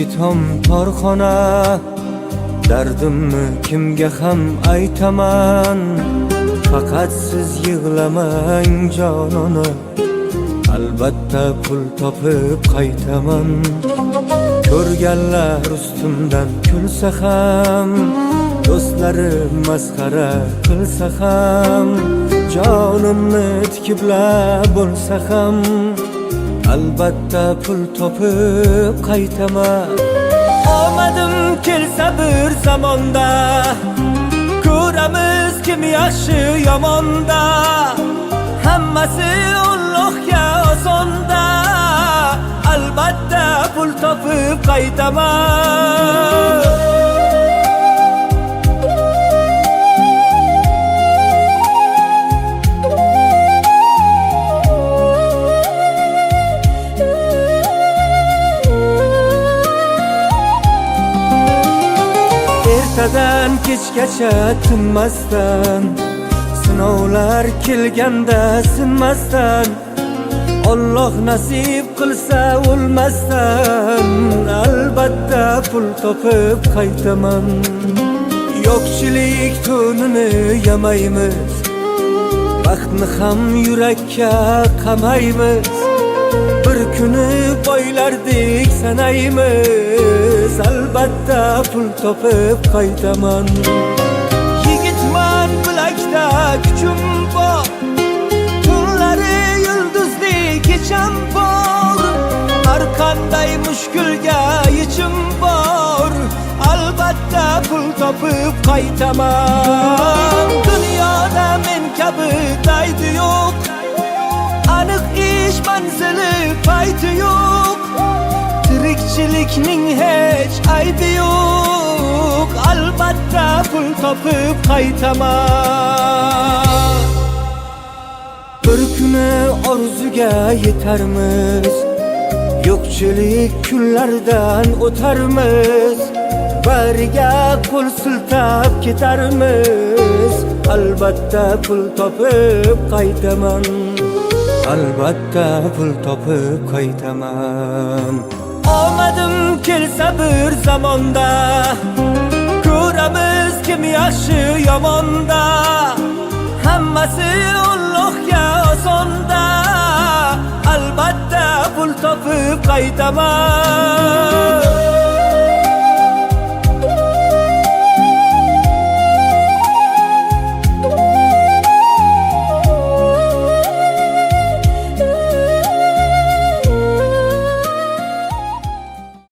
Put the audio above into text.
eski tom torxona, dardimni kimga ham aytaman. Faqat siz yig'lamang jonona, albatta pul topib qaytaman. Ko'rganlar ustimdan kulsa ham, do'stlarim masxara qilsa ham, jonimni tikiblab bo'lsa ham, albatta pul topib qaytaman. Omadim kelsa bir zamonda, ko'ramiz kim yaxshi yomonda. Hammasi Allohga osonda, albatta pul topib qaytaman. Ertadan kechgacha tinmasdan, sinovlar kelganda sinmasdan, Alloh nasib qilsa o'lmasdan, albatta pul topib qaytaman. Yo'qchilik to'nini yamaymiz, baxtni ham yurakka qamaymiz. Bir kuni boylardek sanaymiz, albatta pul topib qaytaman. Yigitman, bilakda kuchim bor, tunlari yulduzli kecham bor. Har qanday mushkulga yechim bor, albatta pul topib qaytaman. Dunyoda men kabi daydi yo'q, aniq ish manzili payti yo'q. Tirikchilikning hech aybi yo'q, albatta pul topib qaytaman. Bir kuni orzuga yetarmiz, yo'qchilik kunlardan o'tarmiz. Bariga qo'l siltab ketarmiz, albatta pul topib qaytaman. Albatta pul topib qaytaman. Omadim kelsa bir zamonda, ko'ramiz kim yaxshi yomonda. Hammasi Allohga osonda, albatta pul topib qaytaman.